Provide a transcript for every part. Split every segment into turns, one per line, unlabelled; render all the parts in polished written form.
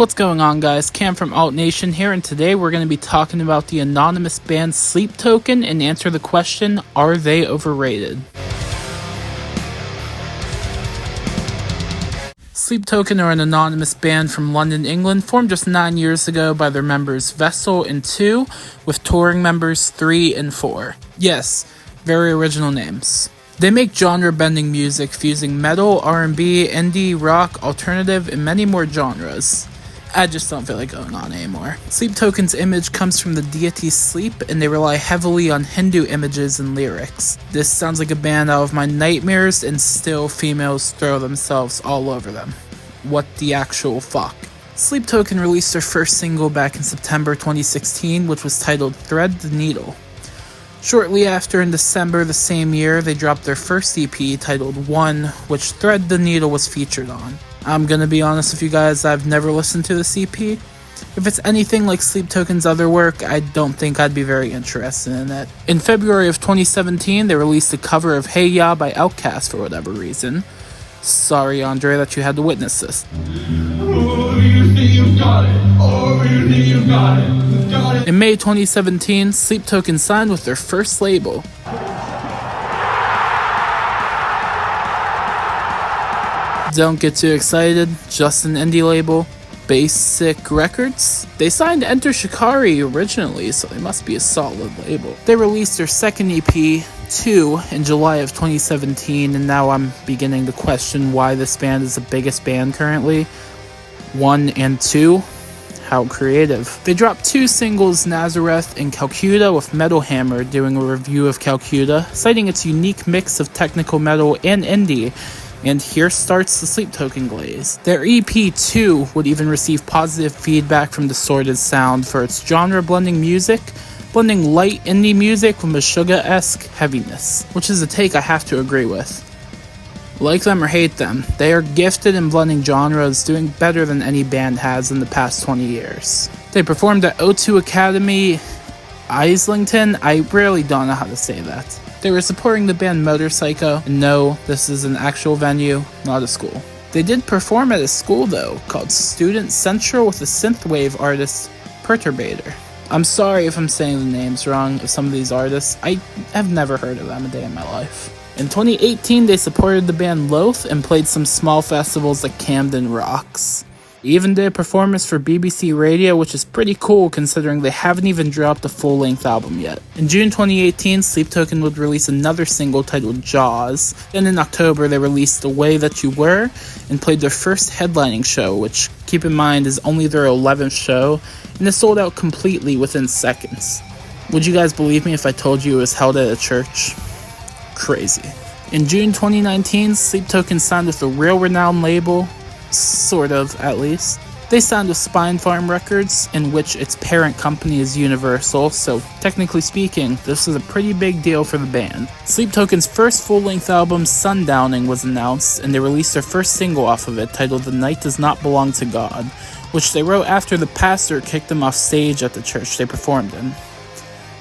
What's going on, guys? Cam from Alt Nation here, and today we're going to be talking about the anonymous band Sleep Token and answer the question, are they overrated? Sleep Token are an anonymous band from London, England, formed just 9 years ago by their members Vessel and 2, with touring members 3 and 4. Yes, very original names. They make genre-bending music, fusing metal, R&B, indie, rock, alternative, and many more genres. I just don't feel like going on anymore. Sleep Token's image comes from the deity Sleep, and they rely heavily on Hindu images and lyrics. This sounds like a band out of my nightmares, and still females throw themselves all over them. What the actual fuck? Sleep Token released their first single back in September 2016, which was titled Thread the Needle. Shortly after, in December the same year, they dropped their first EP titled One, which Thread the Needle was featured on. I'm gonna be honest with you guys, I've never listened to this EP. If it's anything like Sleep Token's other work, I don't think I'd be very interested in it. In February of 2017, they released a cover of Hey Ya by Outkast for whatever reason. Sorry, Andre, that you had to witness this. In May 2017, Sleep Token signed with their first label. Don't get too excited, just an indie label, Basic Records. They signed Enter Shikari originally, so they must be a solid label. They released their second EP, 2, in July of 2017, and now I'm beginning to question why this band is the biggest band currently. 1 and 2, how creative. They dropped 2 singles, Nazareth and Calcutta, with Metal Hammer doing a review of Calcutta, citing its unique mix of technical metal and indie. And here starts the Sleep Token glaze. Their EP 2 would even receive positive feedback from Distorted Sound for its genre-blending music, blending light indie music with Meshuggah-esque heaviness, which is a take I have to agree with. Like them or hate them, they are gifted in blending genres, doing better than any band has in the past 20 years. They performed at O2 Academy, Islington. I really don't know how to say that. They were supporting the band Motorpsycho, and no, this is an actual venue, not a school. They did perform at a school though, called Student Central, with the synthwave artist Perturbator. I'm sorry if I'm saying the names wrong of some of these artists, I have never heard of them a day in my life. In 2018, they supported the band Loath and played some small festivals like Camden Rocks. They even did a performance for BBC Radio, which is pretty cool considering they haven't even dropped a full-length album yet. In June 2018, Sleep Token would release another single titled Jaws. Then in October, they released The Way That You Were and played their first headlining show, which, keep in mind, is only their 11th show, and it sold out completely within seconds. Would you guys believe me if I told you it was held at a church? Crazy. In June 2019, Sleep Token signed with a real renowned label, sort of, at least. They signed with Spine Farm Records, in which its parent company is Universal, so technically speaking, this is a pretty big deal for the band. Sleep Token's first full-length album, Sundowning, was announced, and they released their first single off of it, titled The Night Does Not Belong to God, which they wrote after the pastor kicked them off stage at the church they performed in.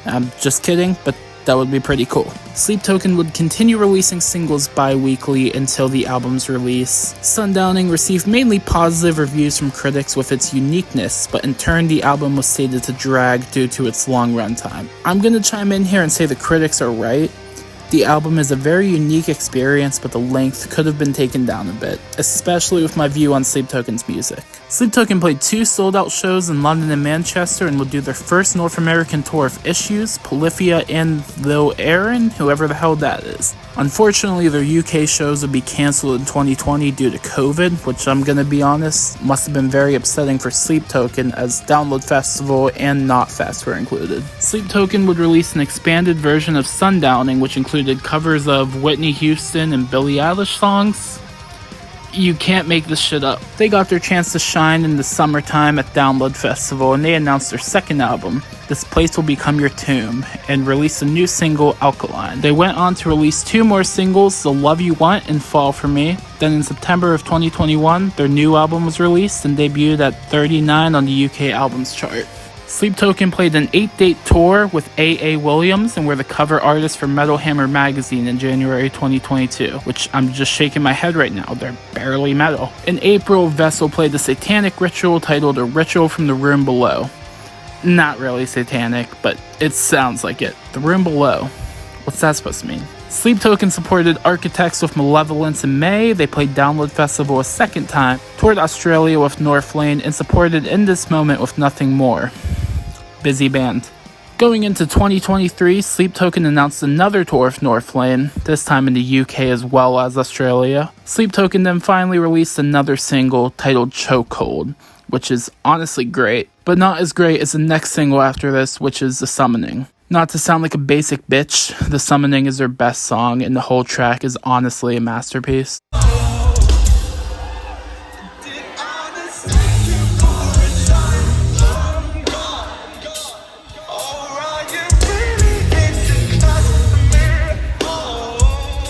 I'm just kidding, but that would be pretty cool. Sleep Token would continue releasing singles bi-weekly until the album's release. Sundowning received mainly positive reviews from critics with its uniqueness, but in turn the album was stated to drag due to its long runtime. I'm gonna chime in here and say the critics are right. The album is a very unique experience, but the length could have been taken down a bit, especially with my view on Sleep Token's music. Sleep Token played 2 sold-out shows in London and Manchester and would do their first North American tour of Issues, Polyphia, and Lil Aaron, whoever the hell that is. Unfortunately, their UK shows would be cancelled in 2020 due to COVID, which I'm gonna be honest, must have been very upsetting for Sleep Token as Download Festival and Knotfest were included. Sleep Token would release an expanded version of Sundowning, which included covers of Whitney Houston and Billie Eilish songs. You can't make this shit up. They got their chance to shine in the summertime at Download Festival, and they announced their second album, This Place Will Become Your Tomb, and released a new single, Alkaline. They went on to release 2 more singles, The Love You Want and Fall For Me. Then in September of 2021, their new album was released and debuted at 39 on the UK albums chart. Sleep Token played an 8-date tour with A.A. Williams and were the cover artists for Metal Hammer magazine in January 2022, which I'm just shaking my head right now, they're barely metal. In April, Vessel played the satanic ritual titled A Ritual from the Room Below. Not really satanic, but it sounds like it. The Room Below. What's that supposed to mean? Sleep Token supported Architects with Malevolence in May. They played Download Festival a second time, toured Australia with Northlane, and supported In This Moment with Nothing More. Busy band. Going into 2023, Sleep Token announced another tour of Northlane, this time in the UK as well as Australia. Sleep Token then finally released another single titled Chokehold, which is honestly great, but not as great as the next single after this, which is The Summoning. Not to sound like a basic bitch, The Summoning is their best song, and the whole track is honestly a masterpiece.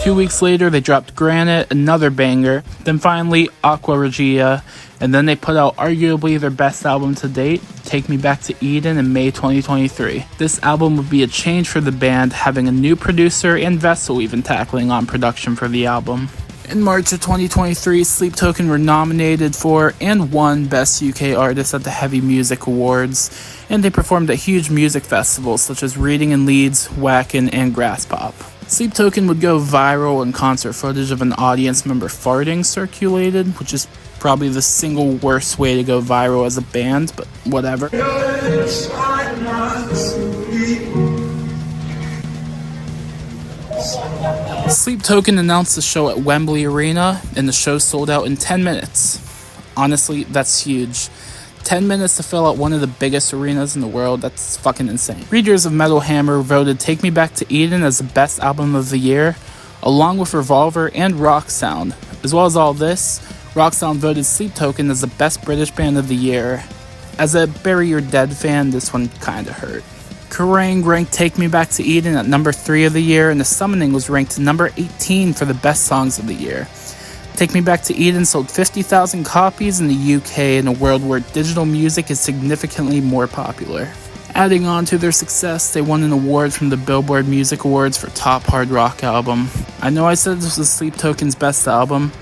2 weeks later, they dropped Granite, another banger, then finally Aqua Regia, and then they put out arguably their best album to date, Take Me Back to Eden, in May 2023. This album would be a change for the band, having a new producer and Vessel even tackling on production for the album. In March of 2023, Sleep Token were nominated for and won Best UK Artist at the Heavy Music Awards, and they performed at huge music festivals such as Reading in Leeds, Wacken, and Grasspop. Sleep Token would go viral when concert footage of an audience member farting circulated, which is probably the single worst way to go viral as a band, but whatever. Sleep Token announced the show at Wembley Arena, and the show sold out in 10 minutes. Honestly, that's huge. 10 minutes to fill out one of the biggest arenas in the world, that's fucking insane. Readers of Metal Hammer voted Take Me Back to Eden as the best album of the year, along with Revolver and Rock Sound. As well as all this, Rock Sound voted Sleep Token as the best British band of the year. As a Bury Your Dead fan, this one kinda hurt. Kerrang! Ranked Take Me Back to Eden at number 3 of the year, and The Summoning was ranked number 18 for the best songs of the year. Take Me Back to Eden sold 50,000 copies in the UK in a world where digital music is significantly more popular. Adding on to their success, they won an award from the Billboard Music Awards for Top Hard Rock Album. I know I said this was Sleep Token's best album.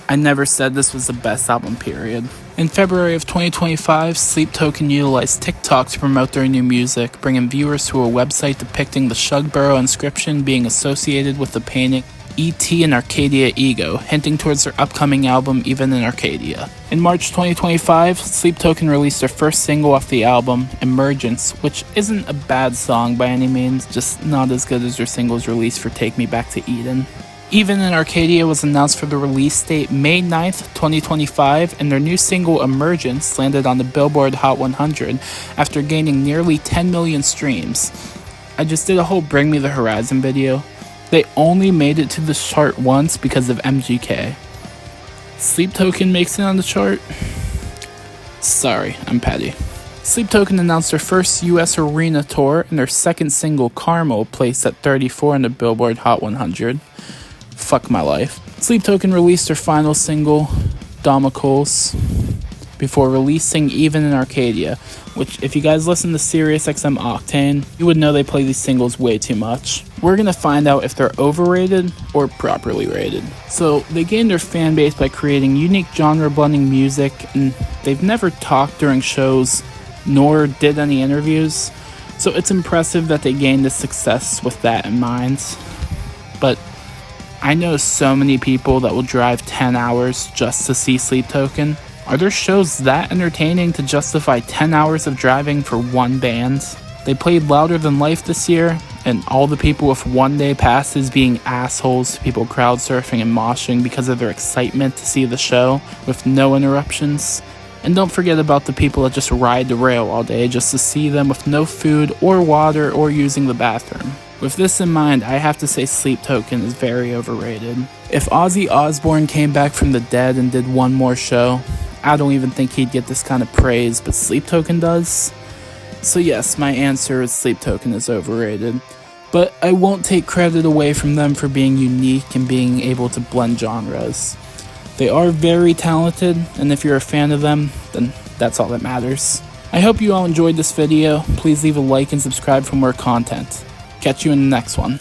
I never said this was the best album, period. In February of 2025, Sleep Token utilized TikTok to promote their new music, bringing viewers to a website depicting the Shugborough inscription being associated with the painting E.T. and Arcadia Ego, hinting towards their upcoming album Even in Arcadia. In March 2025, Sleep Token released their first single off the album, Emergence, which isn't a bad song by any means, just not as good as their singles released for Take Me Back to Eden. Even in Arcadia was announced for the release date May 9th, 2025, and their new single Emergence landed on the Billboard Hot 100 after gaining nearly 10 million streams. I just did a whole Bring Me the Horizon video. They only made it to the chart once because of MGK. Sleep Token makes it on the chart? Sorry, I'm petty. Sleep Token announced their first US arena tour, and their second single, Carmel, placed at 34 on the Billboard Hot 100. Fuck my life. Sleep Token released their final single, Domicles, before releasing Even in Arcadia, which if you guys listen to SiriusXM Octane, you would know they play these singles way too much. We're gonna find out if they're overrated or properly rated. So they gained their fan base by creating unique genre blending music, and they've never talked during shows nor did any interviews. So it's impressive that they gained this success with that in mind. But I know so many people that will drive 10 hours just to see Sleep Token. Are there shows that entertaining to justify 10 hours of driving for one band? They played Louder Than Life this year, and all the people with one-day passes being assholes to people crowd surfing and moshing because of their excitement to see the show with no interruptions. And don't forget about the people that just ride the rail all day just to see them with no food or water or using the bathroom. With this in mind, I have to say Sleep Token is very overrated. If Ozzy Osbourne came back from the dead and did one more show, I don't even think he'd get this kind of praise, but Sleep Token does. So yes, my answer is Sleep Token is overrated. But I won't take credit away from them for being unique and being able to blend genres. They are very talented, and if you're a fan of them, then that's all that matters. I hope you all enjoyed this video. Please leave a like and subscribe for more content. Catch you in the next one.